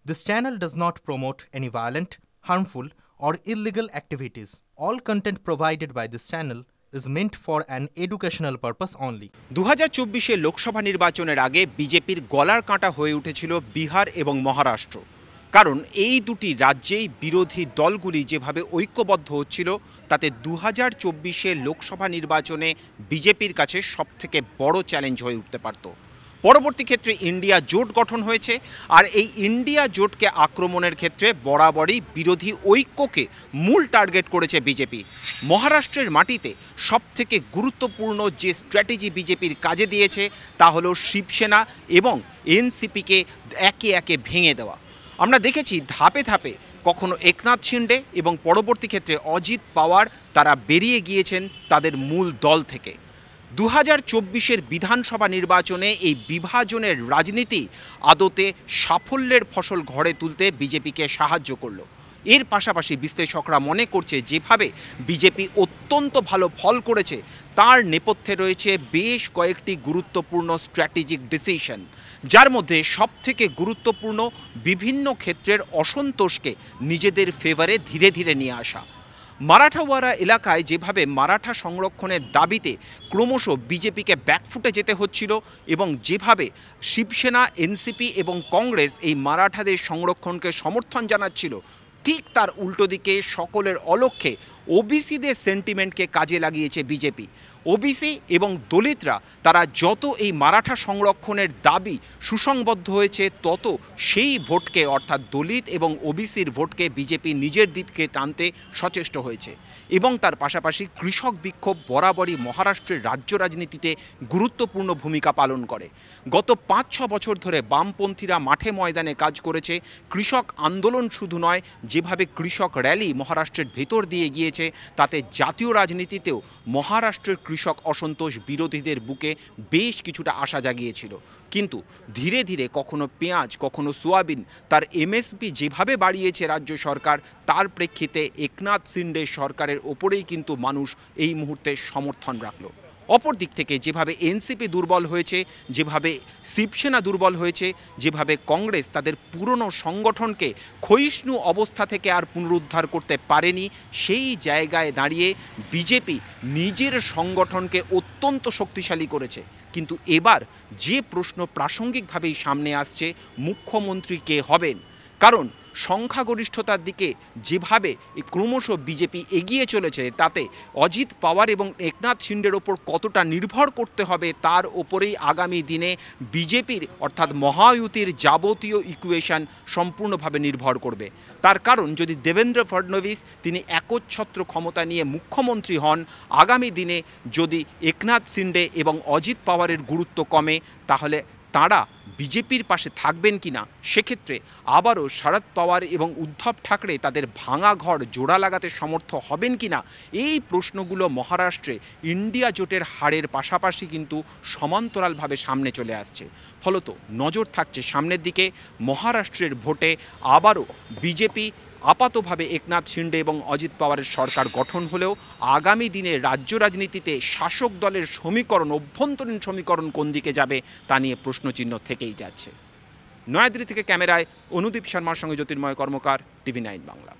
This channel does not promote any violent, harmful, or illegal activities. All content provided by this channel is meant for an educational purpose only. 2024 Lok Sabha নির্বাচনের আগে বিজেপির গলার কাঁটা হয়ে উঠেছিল বিহার এবং মহারাষ্ট্র। কারণ এই দুটি রাজ্যেই বিরোধী দলগুলি যেভাবে ঐক্যবদ্ধ হচ্ছিল তাতে 2024 লোকসভা নির্বাচনে বিজেপির কাছে সবথেকে বড় চ্যালেঞ্জ হয়ে উঠতে পারত। পরবর্তী ক্ষেত্রে ইন্ডিয়া জোট গঠন হয়েছে, আর এই ইন্ডিয়া জোটকে আক্রমণের ক্ষেত্রে বরাবরই বিরোধী ঐক্যকে মূল টার্গেট করেছে বিজেপি। মহারাষ্ট্রের মাটিতে সবথেকে গুরুত্বপূর্ণ যে স্ট্র্যাটেজি বিজেপির কাজে দিয়েছে তা হলো শিবসেনা এবং এনসিপিকে একে একে ভেঙে দেওয়া। আমরা দেখেছি ধাপে ধাপে কখনো একনাথ শিন্ডে এবং পরবর্তী ক্ষেত্রে অজিত পাওয়ার তারা বেরিয়ে গিয়েছেন তাদের মূল দল থেকে। 2024 বিধানসভা নির্বাচনে এই বিভাজনের রাজনীতি আদতে সাফল্যের ফসল ঘরে তুলতে বিজেপিকে সাহায্য করল। এর পাশাপাশি বিশ্লেষকরা মনে করছে যেভাবে বিজেপি অত্যন্ত ভালো ফল করেছে তার নেপথ্যে রয়েছে বেশ কয়েকটি গুরুত্বপূর্ণ স্ট্র্যাটেজিক ডিসিশন, যার মধ্যে সবথেকে গুরুত্বপূর্ণ বিভিন্ন ক্ষেত্রের অসন্তোষকে নিজেদের ফেভারে ধীরে ধীরে নিয়ে আসা। মারাঠাওয়াড়া এলাকায় যেভাবে মারাঠা সংরক্ষণের দাবিতে ক্রমশ বিজেপিকে ব্যাকফুটে যেতে হচ্ছিল এবং যেভাবে শিবসেনা, এনসিপি এবং কংগ্রেস এই মারাঠাদের সংরক্ষণকে সমর্থন জানাচ্ছিল, ঠিক তার উল্টো দিকে সকলের অলক্ষ্যে ওবিসিদের সেন্টিমেন্টকে কাজে লাগিয়েছে বিজেপি। ওবিসি এবং দলিতরা তারা যত এই মারাঠা সংরক্ষণের দাবি সুসংবদ্ধ হয়েছে তত সেই ভোটকে অর্থাৎ দলিত এবং ওবিসির ভোটকে বিজেপি নিজের দিকে টানতে সচেষ্ট হয়েছে। এবং তার পাশাপাশি কৃষক বিক্ষোভ বরাবরই মহারাষ্ট্রের রাজ্য রাজনীতিতে গুরুত্বপূর্ণ ভূমিকা পালন করে। গত 5-6 বছর ধরে বামপন্থীরা মাঠে ময়দানে কাজ করেছে। কৃষক আন্দোলন শুধু নয়, যেভাবে কৃষক র্যালি মহারাষ্ট্রের ভেতর দিয়ে গিয়েছে তাতে জাতীয় রাজনীতিতেও মহারাষ্ট্রের কৃষক অসন্তোষ বিরোধীদের বুকে বেশ কিছুটা আশা জাগিয়েছিল। কিন্তু ধীরে ধীরে কখনো পেঁয়াজ, কখনো সোয়াবিন তার এমএসপি যেভাবে বাড়িয়েছে রাজ্য সরকার, তার প্রেক্ষিতে একনাথ শিন্ডে সরকারের ওপরেই কিন্তু মানুষ এই মুহূর্তে সমর্থন রাখল। অপর দিক থেকে যেভাবে এনসিপি দুর্বল হয়েছে, যেভাবে শিবসেনা দুর্বল হয়েছে, যেভাবে কংগ্রেস তাদের পুরনো সংগঠনকে ক্ষয়িষ্ণু অবস্থা থেকে আর পুনরুদ্ধার করতে পারেনি, সেই জায়গায় দাঁড়িয়ে বিজেপি নিজের সংগঠনকে অত্যন্ত শক্তিশালী করেছে। কিন্তু এবার যে প্রশ্ন প্রাসঙ্গিকভাবেই সামনে আসছে, মুখ্যমন্ত্রী কে হবেন? কারণ সংখ্যাগরিষ্ঠতার দিকে যেভাবে ক্রমশ বিজেপি এগিয়ে চলেছে তাতে অজিত পাওয়ার এবং একনাথ শিন্ডের ওপর কতটা নির্ভর করতে হবে তার ওপরেই আগামী দিনে বিজেপির অর্থাৎ মহায়ুতির যাবতীয় ইকুয়েশন সম্পূর্ণভাবে নির্ভর করবে। তার কারণ যদি দেবেন্দ্র ফডনভিস তিনি একচ্ছত্র ক্ষমতা নিয়ে মুখ্যমন্ত্রী হন, আগামী দিনে যদি একনাথ শিন্ডে এবং অজিত পাওয়ারের গুরুত্ব কমে, তাহলে তাঁরা বিজেপির পাশে থাকবেন কিনা, সেক্ষেত্রে আবারও শরদ পাওয়ার এবং উদ্ধব ঠাকরে তাদের ভাঙা ঘর জোড়া লাগাতে সমর্থ হবেন কিনা, এই প্রশ্নগুলো মহারাষ্ট্রে ইন্ডিয়া জোটের হারের পাশাপাশি কিন্তু সমান্তরালভাবে সামনে চলে আসছে। ফলত নজর থাকছে সামনের দিকে। মহারাষ্ট্রের ভোটে আবারও বিজেপি আপাতভাবে একনাথ শিন্ডে এবং অজিত পাওয়ারের সরকার গঠন হলেও আগামী দিনে রাজ্য রাজনীতিতে শাসক দলের সমীকরণ, অভ্যন্তরীণ সমীকরণ কোন দিকে যাবে তা নিয়ে প্রশ্নচিহ্ন থেকেই যাচ্ছে। নয়াদিল্লি থেকে ক্যামেরায় অনুদীপ শর্মার সঙ্গে জ্যোতির্ময় কর্মকার, TV9 বাংলা।